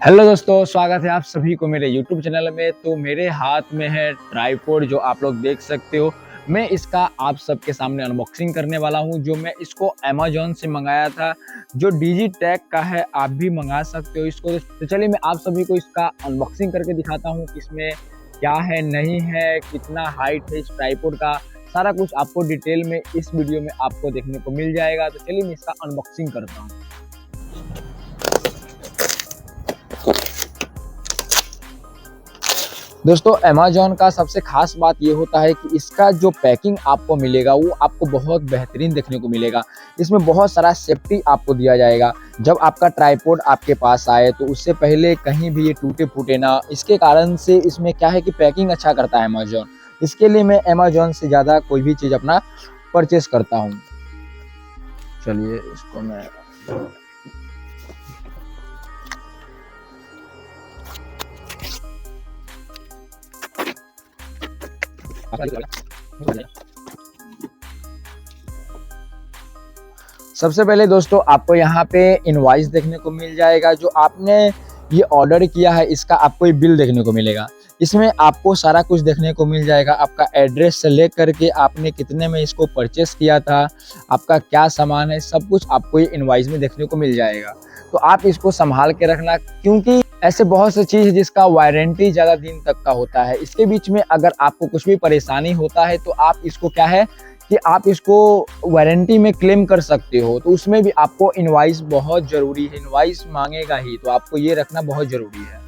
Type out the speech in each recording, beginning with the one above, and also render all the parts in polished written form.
Hello दोस्तों, स्वागत है आप सभी को मेरे YouTube चैनल में। तो मेरे हाथ में है ट्राइपॉड जो आप लोग देख सकते हो। मैं इसका आप सबके सामने अनबॉक्सिंग करने वाला हूं। जो मैं इसको अमेज़न से मंगाया था, जो डिजिटेक का है। आप भी मंगा सकते हो इसको। तो चलिए मैं आप सभी को इसका अनबॉक्सिंग करके दिखाता हूं कि इसमें क्या है, नहीं है, कितना हाइट है इस ट्राइपॉड का। सारा कुछ आपको डिटेल में इस वीडियो में आपको देखने को मिल जाएगा। तो चलिए मैं इसका अनबॉक्सिंग करता हूँ। दोस्तों, अमेज़न का सबसे खास बात ये होता है कि इसका जो पैकिंग आपको मिलेगा वो आपको बहुत बेहतरीन देखने को मिलेगा। इसमें बहुत सारा सेफ्टी आपको दिया जाएगा। जब आपका ट्राइपॉड आपके पास आए तो उससे पहले कहीं भी ये टूटे-फूटे ना। इसके कारण से इसमें क्या है कि पैकिंग अच्छा करता है अमेज़न। इसके लिए मैं अमेज़न से ज़्यादा कोई भी चीज़ अपना परचेज़ करता हूँ। चलिए इसको मैं सबसे पहले दोस्तों आपको यहाँ पे इनवॉइस देखने को मिल जाएगा। जो आपने ये ऑर्डर किया है इसका आपको ये बिल देखने को मिलेगा। इसमें आपको सारा कुछ देखने को मिल जाएगा। आपका एड्रेस से लेकर के आपने कितने में इसको परचेस किया था, आपका क्या सामान है, सब कुछ आपको ये इनवॉइस में देखने को मिल जाएगा। तो आप इसको संभाल के रखना, क्योंकि ऐसे बहुत सी चीज़ है जिसका वारंटी ज़्यादा दिन तक का होता है। इसके बीच में अगर आपको कुछ भी परेशानी होता है तो आप इसको क्या है कि आप इसको वारंटी में क्लेम कर सकते हो। तो उसमें भी आपको इनवॉइस बहुत ज़रूरी है। इनवॉइस मांगेगा ही, तो आपको ये रखना बहुत ज़रूरी है।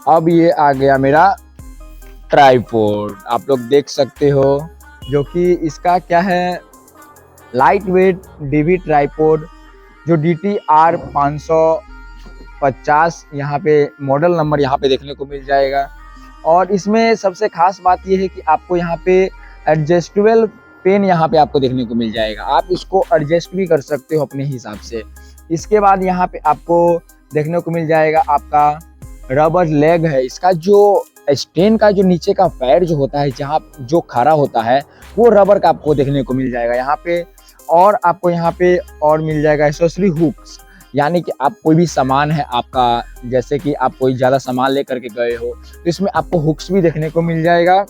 अब ये आ गया मेरा ट्राइपॉड, आप लोग देख सकते हो, जो कि इसका क्या है, लाइट वेट डीवी ट्राइपॉड, जो DTR 550 यहाँ पे मॉडल नंबर यहाँ पे देखने को मिल जाएगा। और इसमें सबसे खास बात ये है कि आपको यहाँ पे एडजस्टेबल पेन यहाँ पे आपको देखने को मिल जाएगा। आप इसको एडजस्ट भी कर सकते हो अपने हिसाब से। इसके बाद यहाँ पे आपको देखने को मिल जाएगा आपका रबर लेग है। इसका जो स्टैंड का जो नीचे का पैर जो होता है, जहाँ जो खड़ा होता है, वो रबर का आपको देखने को मिल जाएगा यहाँ पे। और आपको यहाँ पे और मिल जाएगा एक्सेसरी हुक्स, यानी कि आप कोई भी सामान है आपका, जैसे कि आप कोई ज़्यादा सामान लेकर के गए हो तो इसमें आपको हुक्स भी देखने को मिल जाएगा।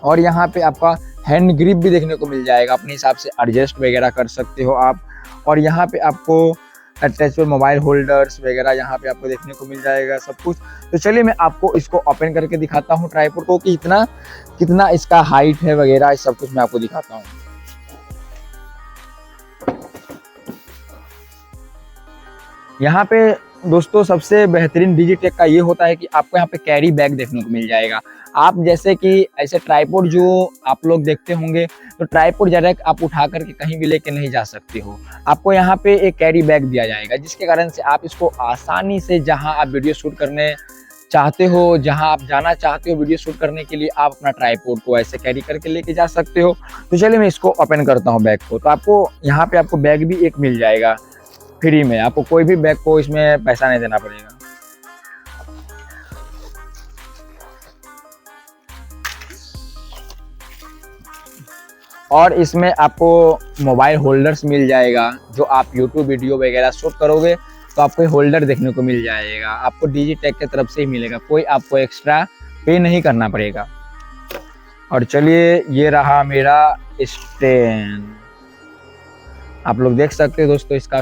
और यहाँ पे आपका हैंड ग्रिप भी देखने को मिल जाएगा, अपने हिसाब से एडजस्ट वगैरह कर सकते हो आप। और यहाँ पे आपको अटैचेबल मोबाइल होल्डर्स वगैरह यहाँ पे आपको देखने को मिल जाएगा सब कुछ। तो चलिए मैं आपको इसको ओपन करके दिखाता हूँ ट्राइपॉड को, कि कितना इसका हाइट है वगैरह, सब कुछ मैं आपको दिखाता हूँ। यहाँ पे दोस्तों सबसे बेहतरीन डिजिटेक का ये होता है कि आपको यहाँ पे कैरी बैग देखने को मिल जाएगा। आप जैसे कि ऐसे ट्राइपॉड जो आप लोग देखते होंगे, तो ट्राइपॉड डायरेक्ट आप उठा करके कहीं भी लेके नहीं जा सकते हो। आपको यहाँ पे एक कैरी बैग दिया जाएगा, जिसके कारण से आप इसको आसानी से जहाँ आप वीडियो शूट करने चाहते हो, जहाँ आप जाना चाहते हो वीडियो शूट करने के लिए, आप अपना ट्राइपॉड को ऐसे कैरी करके लेके जा सकते हो। तो चलिए मैं इसको ओपन करता हूँ बैग को। तो आपको यहाँ पे आपको बैग भी एक मिल जाएगा फ्री में। आपको कोई भी बैग को इसमें पैसा नहीं देना पड़ेगा। और इसमें आपको मोबाइल होल्डर्स मिल जाएगा। जो आप YouTube वीडियो वगैरह शूट करोगे तो आपको होल्डर देखने को मिल जाएगा। आपको डिजिटेक की तरफ से ही मिलेगा, कोई आपको एक्स्ट्रा पे नहीं करना पड़ेगा। और चलिए ये रहा मेरा स्टैंड, आप लोग देख सकते हो दोस्तों। इसका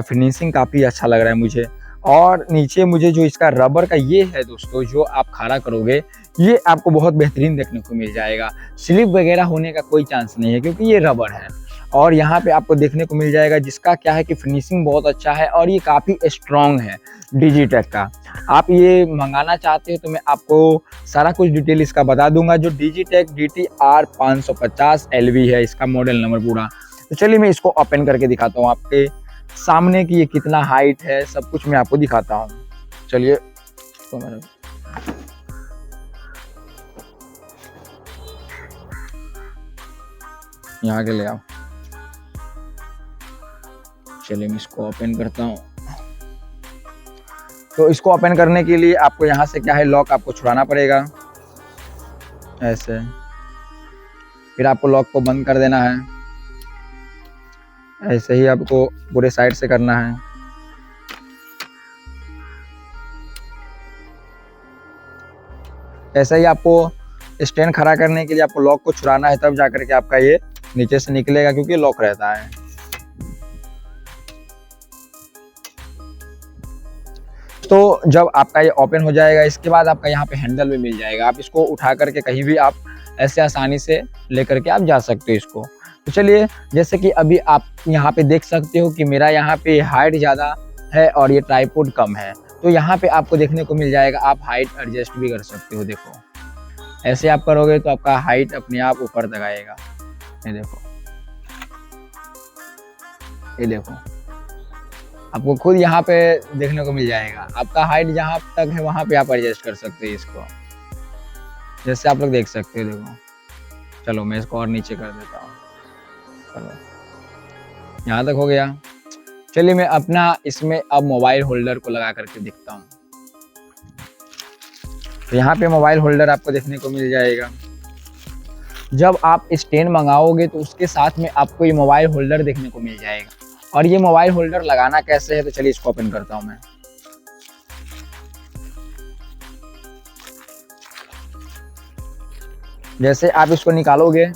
फिनिशिंग काफ़ी अच्छा लग रहा है मुझे। और नीचे मुझे जो इसका रबर का ये है दोस्तों, जो आप खड़ा करोगे, ये आपको बहुत बेहतरीन देखने को मिल जाएगा। स्लिप वगैरह होने का कोई चांस नहीं है, क्योंकि ये रबर है। और यहाँ पे आपको देखने को मिल जाएगा, जिसका क्या है कि फिनिशिंग बहुत अच्छा है और ये काफ़ी स्ट्रॉन्ग है डिजिटेक का। आप ये मंगाना चाहते हो तो मैं आपको सारा कुछ डिटेल इसका बता दूंगा। जो डिजिटेक DTR 550 LV है इसका मॉडल नंबर पूरा। तो चलिए मैं इसको ओपन करके दिखाता हूँ आपके सामने कि ये कितना हाइट है, सब कुछ मैं आपको दिखाता हूँ। चलिए तो मैंने यहाँ के ले आओ। चलिए मैं इसको ओपन करता हूँ। तो इसको ओपन करने के लिए आपको यहाँ से क्या है, लॉक आपको छुड़ाना पड़ेगा ऐसे। फिर आपको लॉक को बंद कर देना है। ऐसे ही आपको पूरे साइड से करना है। ऐसा ही आपको स्टैंड खड़ा करने के लिए आपको लॉक को छुड़ाना है, तब जाकर के आपका ये नीचे से निकलेगा, क्योंकि लॉक रहता है। तो जब आपका ये ओपन हो जाएगा, इसके बाद आपका यहाँ पे हैंडल भी मिल जाएगा। आप इसको उठा करके कहीं भी आप ऐसे आसानी से लेकर के आप जा सकते हो इसको। तो चलिए, जैसे कि अभी आप यहाँ पे देख सकते हो कि मेरा यहाँ पे हाइट ज़्यादा है और ये ट्राइपॉड कम है, तो यहाँ पे आपको देखने को मिल जाएगा, आप हाइट एडजस्ट भी कर सकते हो। देखो, ऐसे आप करोगे तो आपका हाइट अपने आप ऊपर तक आएगा। ये देखो, ये देखो, आपको खुद यहाँ पे देखने को मिल जाएगा। आपका हाइट जहाँ तक है वहाँ पे आप एडजस्ट कर सकते हैं इसको, जैसे आप लोग देख सकते हो। देखो, चलो मैं इसको और नीचे कर देता हूँ। चलो, यहाँ तक हो गया। चलिए, मैं अपना इसमें अब मोबाइल होल्डर को लगा करके दिखता हूँ। तो यहाँ पे मोबाइल होल्डर आपको देखने को मिल जाएगा। जब आप स्टैंड मंगाओगे तो उसके साथ में आपको ये मोबाइल होल्डर देखने को मिल जाएगा। और ये मोबाइल होल्डर लगाना कैसे है, तो चलिए इसको ओपन करता हूँ मैं। जैसे आप इसको निकालोगे,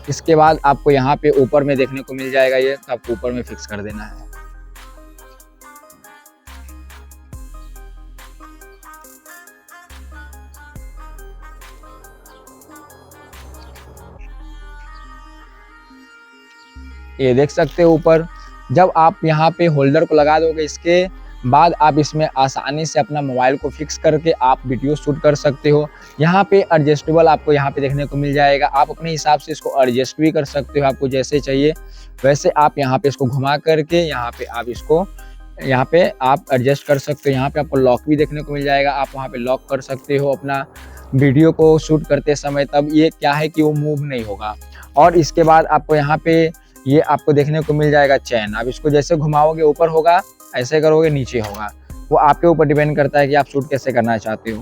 इसके बाद आपको यहाँ पे ऊपर में देखने को मिल जाएगा ये, तो आपको ऊपर में फिक्स कर देना है। ये देख सकते हो ऊपर। जब आप यहाँ पे होल्डर को लगा दोगे, इसके बाद आप इसमें आसानी से अपना मोबाइल को फिक्स करके आप वीडियो शूट कर सकते हो। यहाँ पे एडजस्टेबल आपको यहाँ पे देखने को मिल जाएगा। आप अपने हिसाब से इसको एडजस्ट भी कर सकते हो, आपको जैसे चाहिए वैसे आप यहाँ पे इसको घुमा करके यहाँ पे आप इसको यहाँ पे आप एडजस्ट कर सकते हो। यहाँ पे आपको लॉक भी देखने को मिल जाएगा, आप वहाँ पे लॉक कर सकते हो अपना वीडियो को शूट करते समय। तब ये क्या है कि वो मूव नहीं होगा। और इसके बाद आपको यहाँ पे ये आपको देखने को मिल जाएगा चैन। आप इसको जैसे घुमाओगे ऊपर होगा, ऐसे करोगे नीचे होगा। वो आपके ऊपर डिपेंड करता है कि आप शूट कैसे करना चाहते हो।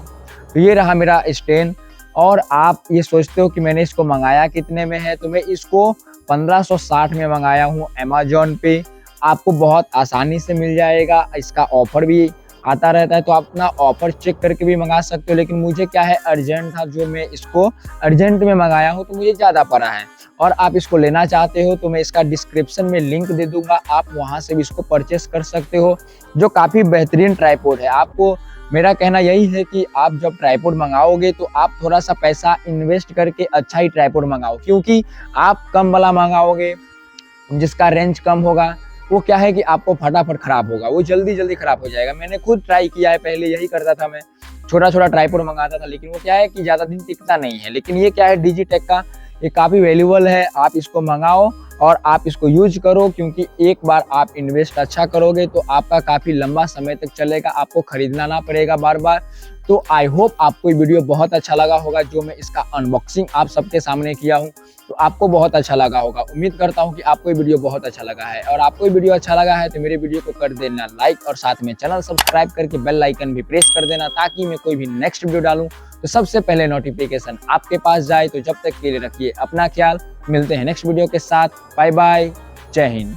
तो ये रहा मेरा स्टैंड। और आप ये सोचते हो कि मैंने इसको मंगाया कितने में है, तो मैं इसको 1560 में मंगाया हूँ अमेजोन पे। आपको बहुत आसानी से मिल जाएगा, इसका ऑफर भी आता रहता है, तो आप अपना ऑफर चेक करके भी मंगा सकते हो। लेकिन मुझे क्या है, अर्जेंट था, जो मैं इसको अर्जेंट में मंगाया हूँ, तो मुझे ज़्यादा पड़ा है। और आप इसको लेना चाहते हो तो मैं इसका डिस्क्रिप्शन में लिंक दे दूंगा, आप वहां से भी इसको परचेस कर सकते हो, जो काफ़ी बेहतरीन ट्राइपॉड है। आपको मेरा कहना यही है कि आप जब ट्राइपॉड मंगाओगे तो आप थोड़ा सा पैसा इन्वेस्ट करके अच्छा ही ट्राइपॉड मंगाओ, क्योंकि आप कम वाला मंगाओगे जिसका रेंज कम होगा, वो क्या है कि आपको फटाफट खराब होगा, वो जल्दी जल्दी खराब हो जाएगा। मैंने खुद ट्राई किया है, पहले यही करता था, मैं छोटा छोटा ट्राइपॉड मंगाता था, लेकिन वो क्या है कि ज़्यादा दिन टिकता नहीं है। लेकिन ये क्या है, डिजिटेक का ये काफ़ी वैल्यूबल है। आप इसको मंगाओ और आप इसको यूज करो, क्योंकि एक बार आप इन्वेस्ट अच्छा करोगे तो आपका काफ़ी लंबा समय तक चलेगा, आपको खरीदना ना पड़ेगा बार बार। तो आई होप आपको ये वीडियो बहुत अच्छा लगा होगा, जो मैं इसका अनबॉक्सिंग आप सबके सामने किया हूँ, तो आपको बहुत अच्छा लगा होगा। उम्मीद करता हूँ कि आपको ये वीडियो बहुत अच्छा लगा है। और आपको ये वीडियो अच्छा लगा है तो मेरे वीडियो को कर देना लाइक, और साथ में चैनल सब्सक्राइब करके बेल आइकन भी प्रेस कर देना, ताकि मैं कोई भी नेक्स्ट वीडियो डालूँ तो सबसे पहले नोटिफिकेशन आपके पास जाए। तो जब तक के लिए रखिए अपना ख्याल, मिलते हैं नेक्स्ट वीडियो के साथ। बाय बाय, जय हिंद।